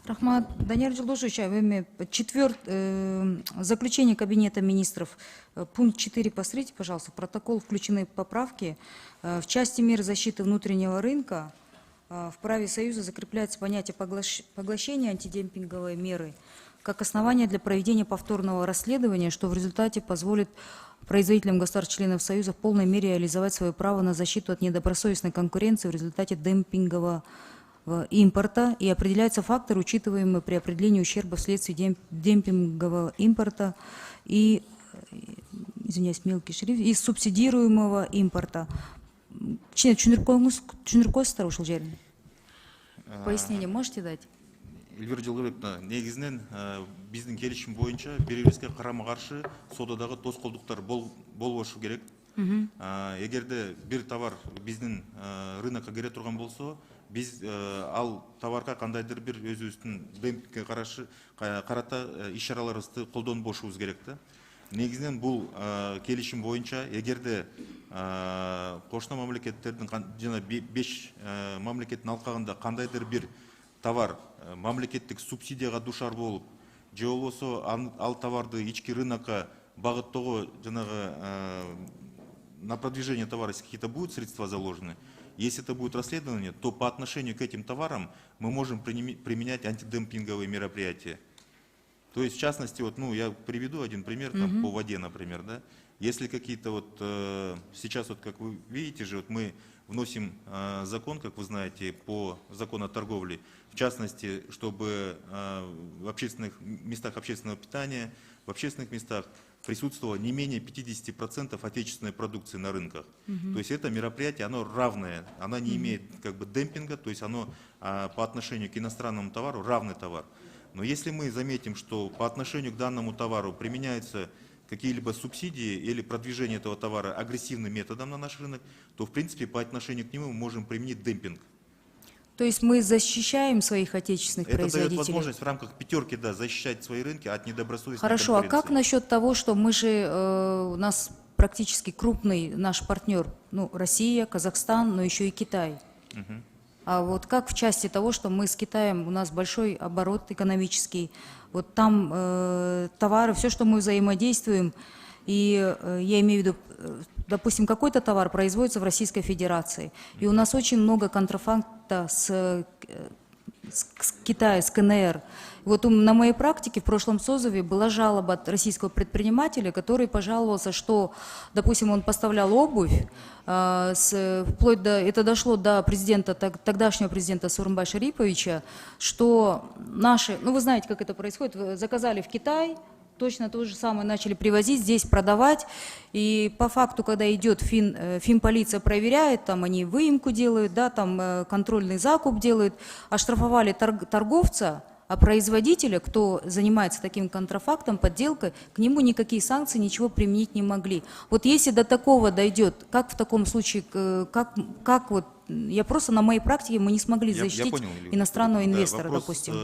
Рахмат, Данияр Жылдошевич, заключение Кабинета министров, пункт 4, посмотрите, пожалуйста, в протокол включены поправки. В части мер защиты внутреннего рынка в праве Союза закрепляется понятие поглощения антидемпинговой меры как основание для проведения повторного расследования, что в результате позволит производителям государств-членов Союза в полной мере реализовать свое право на защиту от недобросовестной конкуренции в результате демпингового импорта, и определяются факторы, учитываемые при определении ущерба вследствие демпингового импорта и, извиняюсь, мелкий шрифт, и субсидируемого импорта. Пояснение можете дать? Эльвира Жылгыбекова, негізінен біздің келісім бойынша беребеске қарама-қарсы содадағы тосқолдықтар болушы керек. Егерде бір товар біздің рынокқа келе тұрған болса, біз ал товарға қандайдыр бір өзіміздің демпингке қарата иш-шараларымызды қолданбашымыз керек. Негізінен бұл келісім бойынша, егерде қошна мемлекеттердің жана 5 мемлекеттің алқағында қандайдыр бір товар мемлекеттік субсидияға душар болып, же болбосо ал товарды ички рынокка багыттоого жанагы на продвижение товара какие-то будут средства заложены. Если это будет расследование, то по отношению к этим товарам мы можем применять антидемпинговые мероприятия. То есть, в частности, вот, ну, я приведу один пример там, по воде, например. Да? Если какие-то вот сейчас, вот, как вы видите, же, вот, мы вносим закон, как вы знаете, по закону о торговле, в частности, чтобы в общественных местах общественного питания, в общественных местах присутствовало не менее 50% отечественной продукции на рынках. То есть это мероприятие, оно равное, оно не имеет как бы демпинга, то есть оно по отношению к иностранному товару равный товар. Но если мы заметим, что по отношению к данному товару применяются какие-либо субсидии или продвижение этого товара агрессивным методом на наш рынок, то в принципе по отношению к нему мы можем применить демпинг. То есть мы защищаем своих отечественных производителей? Это дает возможность в рамках пятерки, да, защищать свои рынки от недобросовестной Хорошо, конкуренции. А как насчет того, что мы же, у нас практически крупный наш партнер, ну, Россия, Казахстан, но еще и Китай. А вот как в части того, что мы с Китаем, у нас большой оборот экономический, вот там товары, все, что мы взаимодействуем, и я имею в виду, допустим, какой-то товар производится в Российской Федерации, и у нас очень много контрафакта с Китая, с КНР. Вот на моей практике в прошлом созыве была жалоба от российского предпринимателя, который пожаловался, что, допустим, он поставлял обувь, вплоть до, это дошло до президента, тогдашнего президента Сооронбая Шариповича, что наши, ну вы знаете, как это происходит, заказали в Китай, точно то же самое начали привозить, здесь продавать. И по факту, когда идет финполиция проверяет, там они выемку делают, да, там контрольный закуп делают, оштрафовали торговца, а производителя, кто занимается таким контрафактом, подделкой, к нему никакие санкции, ничего применить не могли. Вот если до такого дойдет, как в таком случае, как вот, я просто на моей практике мы не смогли защитить иностранного инвестора, вопрос, допустим.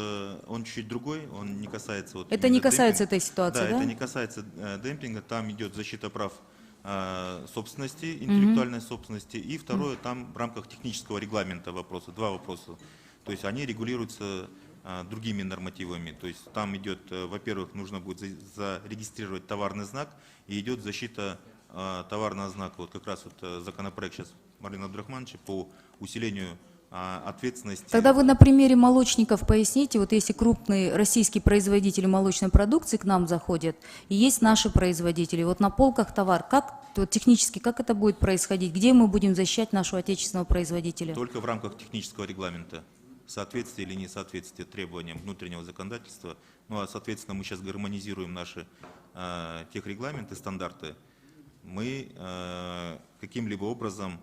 Он чуть другой, он не касается... Вот, это не касается демпинга. Этой ситуации, да? Это не касается демпинга, там идет защита прав собственности, интеллектуальной собственности, и второе, там в рамках технического регламента вопроса, два вопроса. То есть они регулируются другими нормативами. То есть там идет, во-первых, нужно будет зарегистрировать товарный знак, и идет защита товарного знака. Вот как раз вот законопроект сейчас Марлена Абдрахмановича по усилению ответственности. Тогда вы на примере молочников поясните, вот если крупные российские производители молочной продукции к нам заходят, и есть наши производители, вот на полках товар, как вот технически, как это будет происходить, где мы будем защищать нашего отечественного производителя? Только в рамках технического регламента. Соответствие или несоответствие требованиям внутреннего законодательства. Ну а соответственно мы сейчас гармонизируем наши техрегламенты, стандарты. Мы каким-либо образом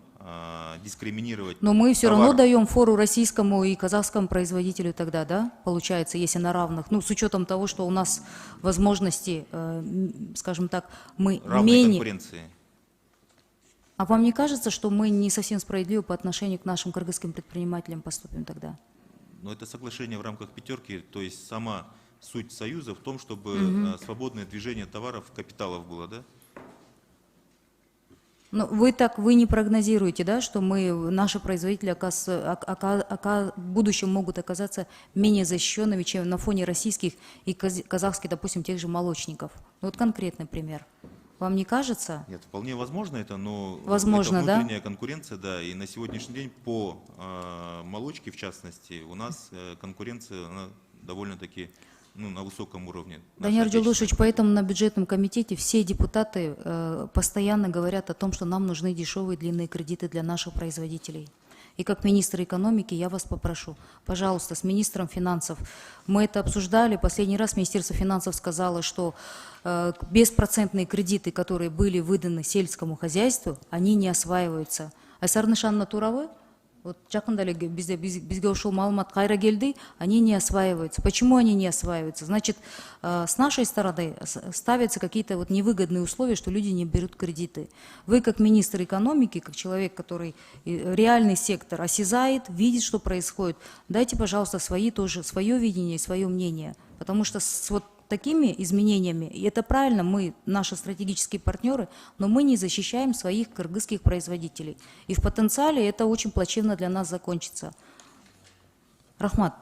дискриминировать. Но мы все равно даем фору российскому и казахскому производителю тогда, да, получается, если на равных, ну с учетом того, что у нас возможности, скажем так, мы равной конкуренции. А вам не кажется, что мы не совсем справедливо по отношению к нашим кыргызским предпринимателям поступим тогда? Но это соглашение в рамках пятерки, то есть сама суть союза в том, чтобы свободное движение товаров, капиталов было, да? Ну, вы не прогнозируете, да, что наши производители в будущем могут оказаться менее защищенными, чем на фоне российских и казахских, допустим, тех же молочников? Ну, вот конкретный пример. Вам не кажется? Нет, вполне возможно это, но Возможно, это да? внутренняя конкуренция, да, и на сегодняшний день по молочке, в частности, у нас конкуренция она довольно-таки на высоком уровне. Данияр Джулушевич, поэтому на бюджетном комитете все депутаты постоянно говорят о том, что нам нужны дешевые длинные кредиты для наших производителей. И как министр экономики я вас попрошу, пожалуйста, с министром финансов. Мы это обсуждали. Последний раз Министерство финансов сказало, что беспроцентные кредиты, которые были выданы сельскому хозяйству, они не осваиваются. Айсар Нышанна туравы? Вот жақында эле бизге ушул маалымат кайра келди, они не осваиваются. Почему они не осваиваются? Значит, с нашей стороны ставятся какие-то вот невыгодные условия, что люди не берут кредиты. Вы как министр экономики, как человек, который реальный сектор осязает, видит, что происходит, дайте, пожалуйста, свое видение, свое мнение. Потому что с вот такими изменениями, и это правильно, мы наши стратегические партнеры, но мы не защищаем своих кыргызских производителей. И в потенциале это очень плачевно для нас закончится. Рахмат.